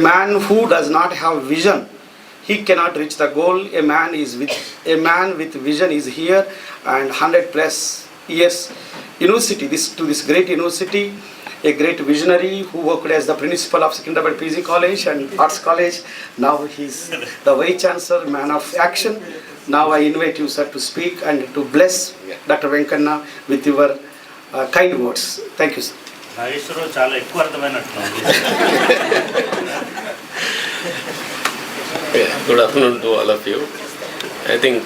Man who does not have vision, he cannot reach the goal. A man with vision is here, and 100 plus years university, this great university, a great visionary who worked as the principal of Secunderabad PG College and Arts College. Now he's the Vice Chancellor, man of action. Now I invite you, sir, to speak and to bless Dr. Venkanna with your kind words. Thank you, sir. Nageswararao చాలా ఎక్కువ అర్థమైనట్టున్నాను. Good afternoon to all of you. I think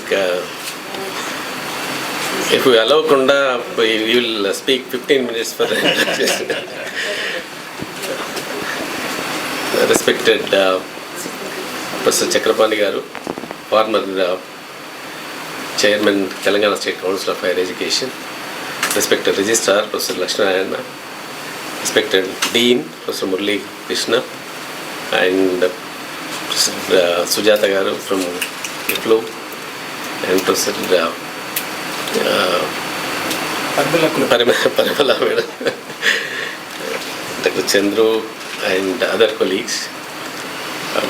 if we allow Kunda, we will speak 15 minutes for the respected Professor Chakrapani Garu, former Chairman, Telangana State Council of Higher Education, respected Registrar, Professor Lakshmanarayana, respected Dean, Professor Murli Krishna, and Sujata Garu from IFLU, and Professor Parimala Madam, Dr. Chandru, and other colleagues,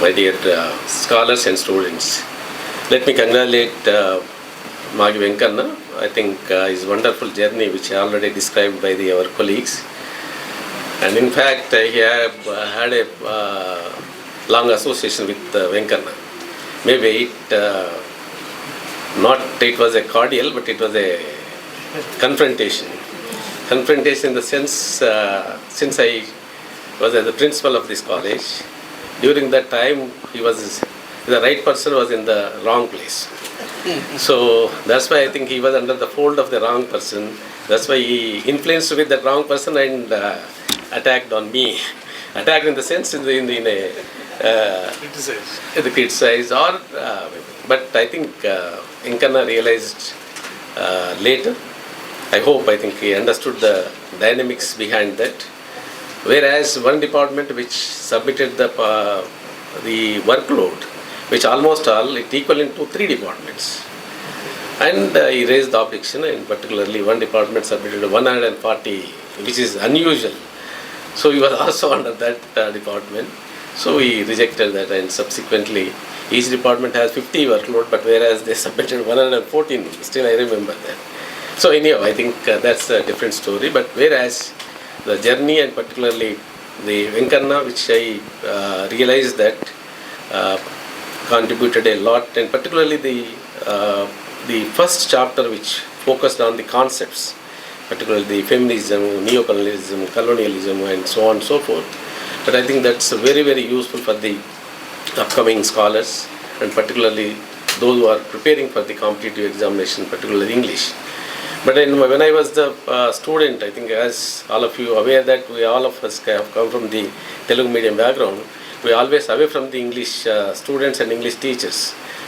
my dear scholars and students. Let me congratulate Magi Venkanna. I think his wonderful journey, which already described by our colleagues. And in fact, he had a long association with Venkanna. Maybe it was a cordial, but it was a confrontation. Confrontation in the sense, since I was the principal of this college, during that time the right person was in the wrong place. So that's why I think he was under the fold of the wrong person. That's why he influenced with that wrong person and attacked on me. Attacked in the sense in a criticized or but I think Venkanna realized later. I think he understood the dynamics behind that. Whereas one department which submitted the workload, which almost all it equal into 3 departments, and he raised the objection, and particularly one department submitted 140, which is unusual. So he was also under that department. So he rejected that, and subsequently each department has 50 workload, but whereas they submitted 114, still I remember that. So anyhow, I think that's a different story. But whereas the journey, and particularly the Venkanna, which I realized that contributed a lot, and particularly the first chapter which focused on the concepts, particularly the feminism, neocolonialism, colonialism, and so on and so forth. But I think that's very, very useful for the upcoming scholars, and particularly those who are preparing for the competitive examination, particularly English. But when I was the student, I think as all of you aware that all of us have come from the Telugu medium background, we are always away from the English students and English teachers,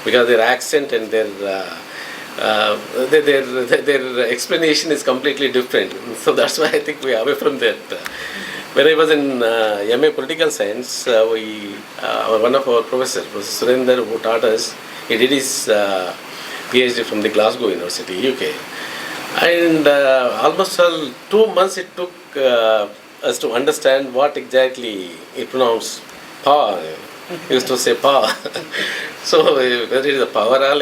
because their accent and their explanation is completely different. So that's why I think we are away from that. When I was in MA Political Science, one of our professors, Professor Surender, who taught us, he did his PhD from the Glasgow University, UK. And almost 2 months it took us to understand what exactly he pronounced. Power. He used to say power. So whether it is a power or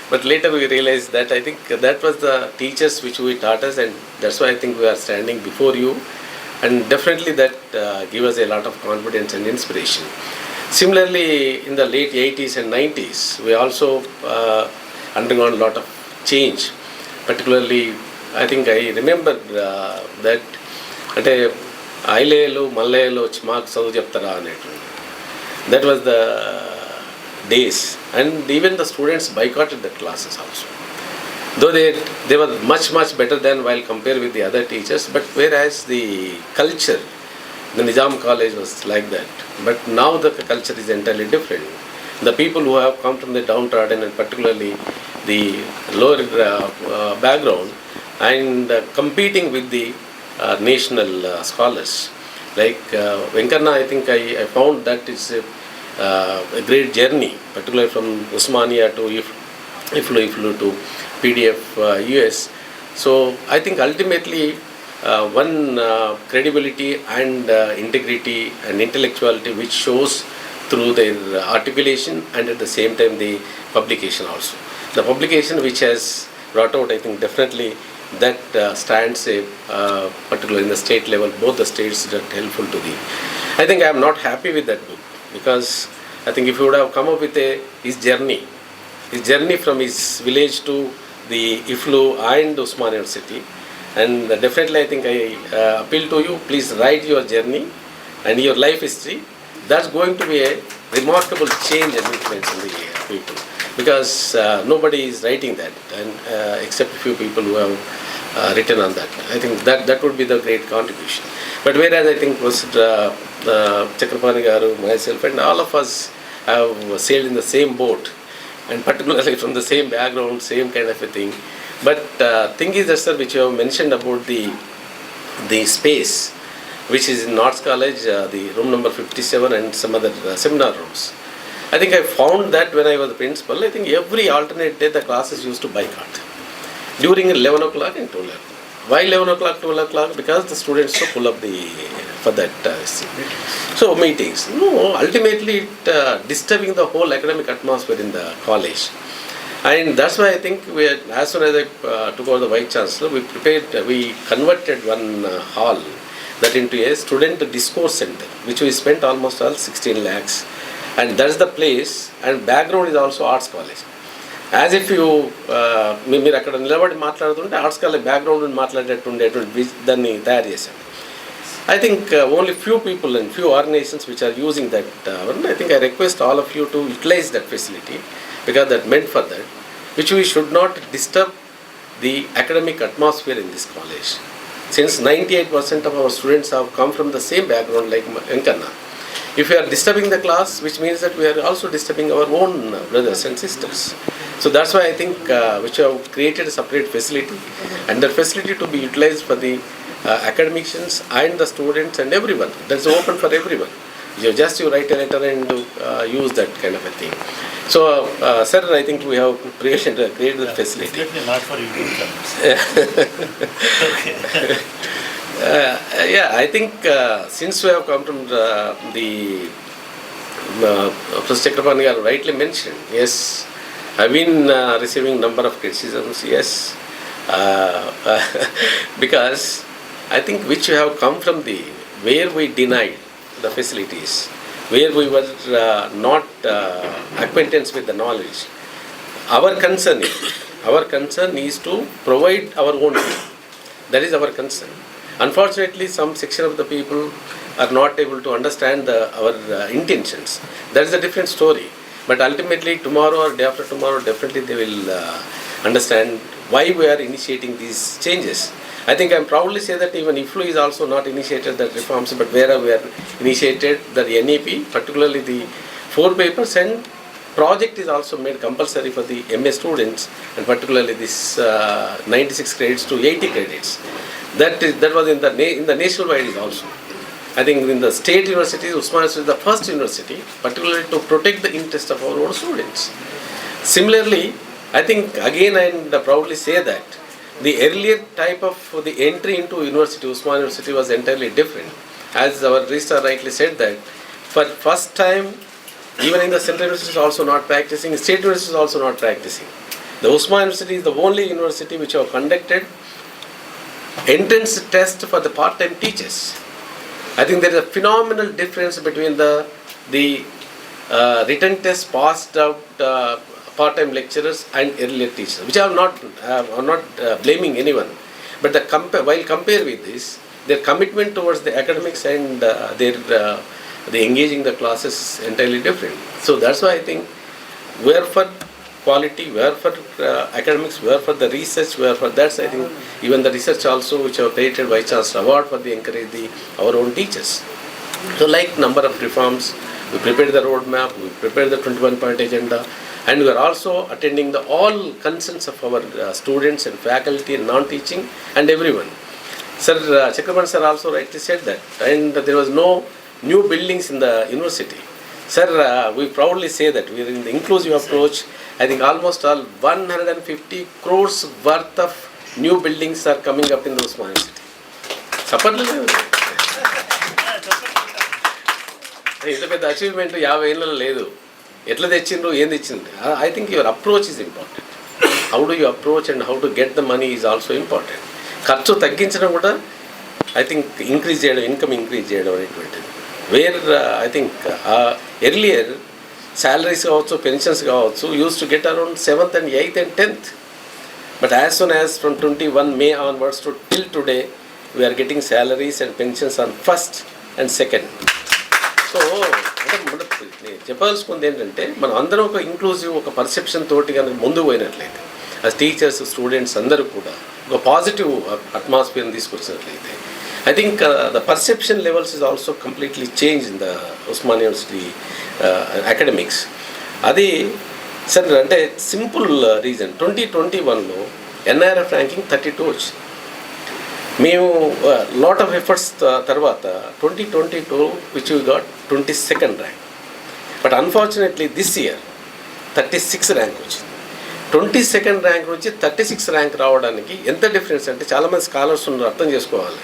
but later we realized that I think that was the teachers which we taught us, and that's why I think we are standing before you, and definitely that give us a lot of confidence and inspiration. Similarly, in the late 80s and 90s, we also undergone a lot of change. Particularly, I think I remember that అంటే ఐలేలు మల్లయ్యలు వచ్చి మాకు చదువు చెప్తారా అనేటువంటి, that was the days, and even the students boycotted the classes also, though they were much better than while compared with the other teachers. But whereas the culture, the Nizam College was like that, but now the culture is entirely different. The people who have come from the downtrodden, and particularly the lower background, and competing with the national scholars like Venkanna, I think I found that it's a great journey, particularly from Usmania to IFLU to PDF US. So I think ultimately one credibility and integrity and intellectuality which shows through their articulation and at the same time the publication also. The publication which has brought out, I think definitely that stands particularly in the state level, both the states that helpful to the. I think I am not happy with that book because I think if you would have come up with his journey from his village to the IFLU and Usman University, and definitely I think I appeal to you, please write your journey and your life history. That's going to be a remarkable change and influence in the people, because nobody is writing that, and except a few people who have written on that. I think that would be the great contribution. But whereas I think was Chakrapani Garu, myself, and all of us have sailed in the same boat, and particularly from the same background, same kind of a thing. But thing is that, sir, which you have mentioned about the space, which is in Arts College, the room number 57 and some other seminar rooms. I think I found that when I was the principal, I think every alternate day the classes used to boycott during 11 o'clock and 12 o'clock. Why 11 o'clock, 12 o'clock? Because the students to pull up for that so meetings. No, ultimately it disturbing the whole academic atmosphere in the college. And that's why I think as soon as I took over the Vice Chancellor, we converted one hall that into a student discourse center, which we spent almost all 16 lakhs. And that's the place, and background is also Arts College. As if you, మీరు అక్కడ నిలబడి మాట్లాడుతుంటే arts college background మాట్లాడేటట్టు ఉండేటువంటి దాన్ని తయారు చేశాను. I think only few people and few organizations which are using that. I think I request all of you to utilize that facility, because that meant for that, which we should not disturb the academic atmosphere in this college. Since 98% of our students have come from the same background like Venkana. If we are disturbing the class, which means that we are also disturbing our own brothers and sisters. So that's why I think which have created a separate facility, and that facility to be utilized for the academicians and the students and everyone. That's open for everyone. You write a letter and use that kind of a thing. So, sir, I think we have created the facility. Definitely not for you. Okay. I think since we have come from the Professor Chakrapani Garu rightly mentioned, yes, I've been receiving number of criticisms, yes, because I think which have come from where we denied the facilities, where we were not acquaintance with the knowledge. Our concern is to provide our own thing. That is our concern. Unfortunately, some section of the people are not able to understand our intentions. That is a different story. But ultimately, tomorrow or day after tomorrow, definitely they will understand why we are initiating these changes. I think I am proudly say that even IFLU is also not initiated that reforms, but where we are initiated the NEP, particularly the 4 papers, and project is also made compulsory for the MA students, and particularly this 96 credits to 80 credits. That was in the nationwide is also. I think in the state universities, Usman is the first university, particularly to protect the interest of our own students. Similarly, I think again I proudly say that the earlier type of the entry into university, Usman University, was entirely different. As our registrar rightly said that for first time, even in the central university is also not practicing, state university is also not practicing. The Usman University is the only university which have conducted entrance test for the part-time teachers. I think there is a phenomenal difference between the written test passed out part-time lecturers and earlier teachers, which I am not blaming anyone. But while compare with this, their commitment towards the academics and the engaging the classes is entirely different. So that's why I think we are for quality, we are for academics, we are for the research, we are for that. I think even the research also, which have created Vice Chancellor Award for the encourage our own teachers. So like number of reforms, we prepared the roadmap, we prepared the 21-point agenda, and we are also attending all concerns of our students and faculty and non-teaching and everyone. Sir, Chakrabarti sir also rightly said that, and there was no new buildings in the university. Sir, we proudly say that we are in the inclusive approach. I think almost all 150 crores worth of new buildings are coming up in the Usman University. సపర్లేదు ఇంత పెద్ద achievement 50 ఏళ్ళలో లేదు. ఎట్లా తెచ్చిండ్రు, ఏం తెచ్చింది? I think your approach is important. How do you approach and how to get the money is also important. ఖర్చు తగ్గించడం కూడా ఐ థింక్ ఇంక్రీజ్ చేయడం, ఇన్కమ్ ఇంక్రీజ్ చేయడం అనేటువంటిది. Where I think earlier salaries కావచ్చు, పెన్షన్స్ కావచ్చు, use to get around 7th and 8th and 10th. But as soon as from 21 May onwards to till today, we are getting salaries and pensions on 1st and 2nd. So అంటే నేను చెప్పాల్సుకుంది ఏంటంటే మనం అందరం ఒక inclusive, ఒక perception తోటి కనుక ముందుకు పోయినట్లయితే, as టీచర్స్, స్టూడెంట్స్ అందరూ కూడా ఒక positive అట్మాస్ఫియర్ని తీసుకొచ్చినట్లయితే, I think the perception levels is also completely changed in the Osmania University academics. అది సార్ అంటే సింపుల్ రీజన్, 2021లో NIRF ర్యాంకింగ్ 32 వచ్చింది. మేము లాట్ ఆఫ్ ఎఫర్ట్స్ తర్వాత 2022 which we got 22nd rank. But unfortunately this year 36 rank వచ్చింది. 22nd rank నుంచి 36 rank రావడానికి ఎంత difference అంటే చాలామంది స్కాలర్స్ ఉన్నారు, అర్థం చేసుకోవాలి.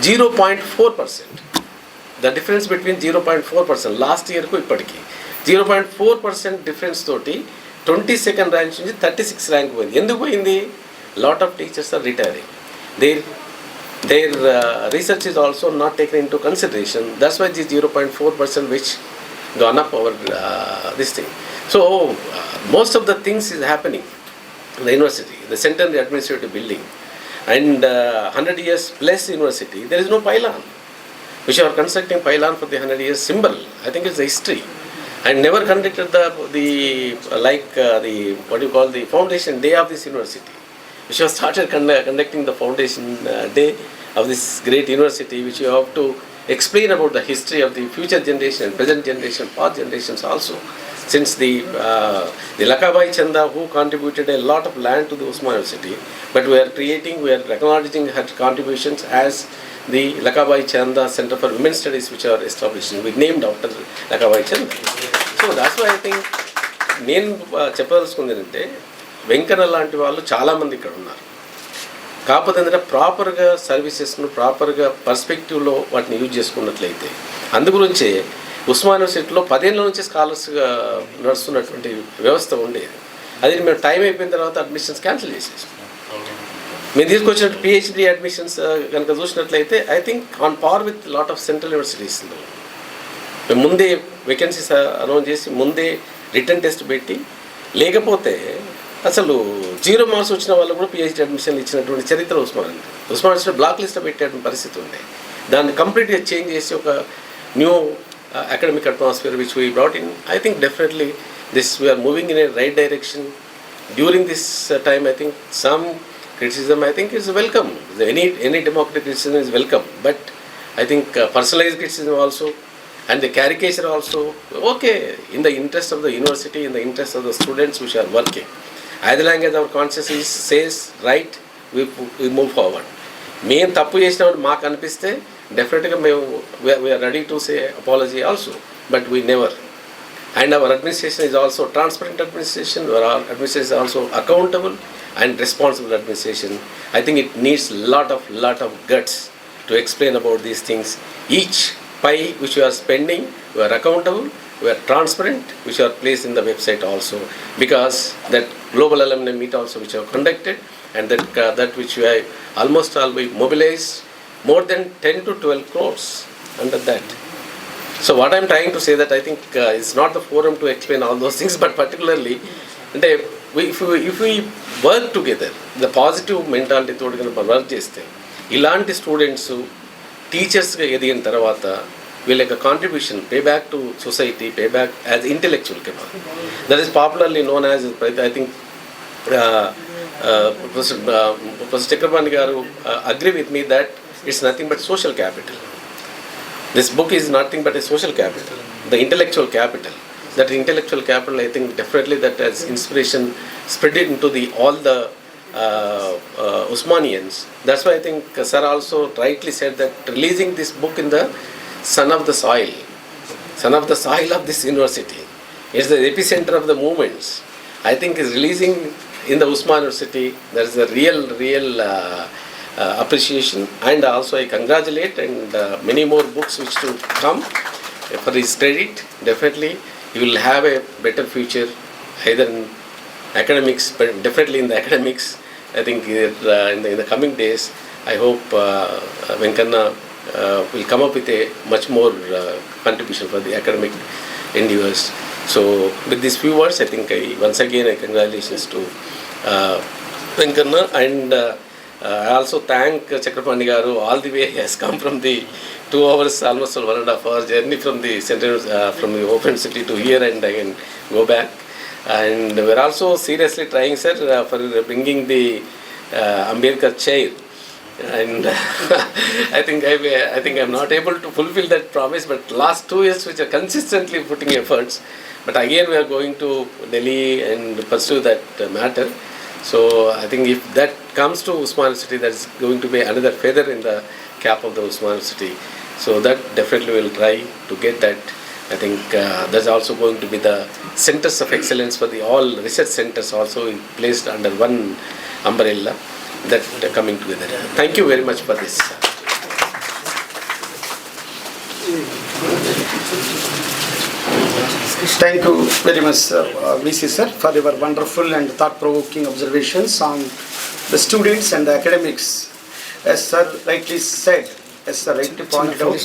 0.4%. ద డిఫరెన్స్ బిట్వీన్ 0.4% లాస్ట్ ఇయర్కు ఇప్పటికి 0.4% డిఫరెన్స్ తోటి 22nd ర్యాంక్ నుంచి 36 ర్యాంక్ పోయింది. ఎందుకు పోయింది? Lot of teachers are retiring. Their research is also not taken into consideration. That's why the 0.4% which gone up over this thing. So most of the things is happening in the university, the centenary administrative building, and 100 years plus university. There is no pylon. We are constructing pylon for the 100 years symbol. I think it's the history. And never conducted the what do you call the foundation day of this university. We have started conducting the foundation day of this great university, which you have to explain about the history of the future generation, present generation, past generations also. Since the Lakabai Chanda, who contributed a lot of land to the Osmania University, but we are acknowledging her contributions as the Lakabai Chanda Center for Women's Studies, which are established. We named after Lakabai Chanda. So that's why I think నేను చెప్పదలుచుకుంది ఏంటంటే వెంకన్న లాంటి వాళ్ళు చాలామంది ఇక్కడ ఉన్నారు. కాకపోతే ఏంటంటే ప్రాపర్గా సర్వీసెస్ను ప్రాపర్గా పర్స్పెక్టివ్లో వాటిని యూజ్ చేసుకున్నట్లయితే, అందుగురించే ఉస్మానియా యూనివర్సిటీలో 10 ఏళ్ళ నుంచి స్కాలర్స్గా నడుస్తున్నటువంటి వ్యవస్థ ఉండేది. అది మేము టైం అయిపోయిన తర్వాత అడ్మిషన్స్ క్యాన్సిల్ చేసేసాం. మేము తీసుకొచ్చిన PhD అడ్మిషన్స్ కనుక చూసినట్లయితే I think on par with lot of central యూనివర్సిటీస్లో మేము ముందే వేకెన్సీస్ అనౌన్స్ చేసి ముందే రిటర్న్ టెస్ట్ పెట్టి, లేకపోతే అసలు 0 మార్క్స్ వచ్చిన వాళ్ళు కూడా PhD అడ్మిషన్లు ఇచ్చినటువంటి చరిత్ర ఉస్మానియా బ్లాక్ లిస్ట్లో పెట్టేటువంటి పరిస్థితి ఉంది. దాన్ని కంప్లీట్గా చేంజ్ చేసి ఒక new academic atmosphere which we brought in. I think definitely we are moving in a right direction. During this time, I think some criticism I think is welcome. Any democratic criticism is welcome, but I think personalized criticism also and the caricature also, okay, in the interest of the university, in the interest of the students which are working. As long as our conscience says right, we move forward. మేము తప్పు చేసినప్పుడు మాకు అనిపిస్తే డెఫినెట్గా we are ready to say apology also, but we never. And our administration is also transparent administration, our administration is also accountable and responsible administration. I think it needs lot of guts to explain about these things. Each pie which we are spending, we are accountable, we are transparent, which are placed in the website also, because that global alumni meet also which are conducted, and that which we have almost all we mobilized more than 10 to 12 crores under that. So what I am trying to say that I think it's not the forum to explain all those things, but particularly if we work together, the positive mentality తోటి కనుక work చేస్తే, ఇలాంటి students టీచర్స్గా ఎదిగిన తర్వాత వీళ్ళ యొక్క contribution pay back to society, pay back as intellectual capacity. That is popularly known as I think Professor Chakrabarti garu agree with me that it's nothing but social capital. This book is nothing but a social capital, the intellectual capital. That intellectual capital, I think definitely that as inspiration spread it into all the Osmanians. That's why I think Sir also rightly said that releasing this book in the son of the soil of this university, it's the epicenter of the movements. I think is releasing in the Osmania University, there is a real appreciation, and also I congratulate, and many more books which to come for his credit. Definitely he will have a better future either in academics, but definitely in the academics. I think in the coming days, I hope Venkanna will come up with a much more contribution for the academic endeavors. So with these few words, I think once again I congratulations to Venkanna, and I also thank Chakrapani Garu all the way. He has come from the 2 hours, almost 1.5 hour journey from the center, from the open city to here, and again go back. And we are also seriously trying, sir, for bringing the Ambedkar chair. And I think I'm not able to fulfill that promise, but last 2 years which are consistently putting efforts. But again we are going to Delhi and pursue that matter. So I think if that comes to Usman City, that's going to be another feather in the cap of the Usman City. So that definitely will try to get that. I think that's also going to be the centers of excellence for the all research centers also placed under one umbrella that coming together. Thank you very much for this. Thank you very much, VC sir, for your wonderful and thought-provoking observations on the students and the academics. As sir rightly said, as sir rightly pointed out,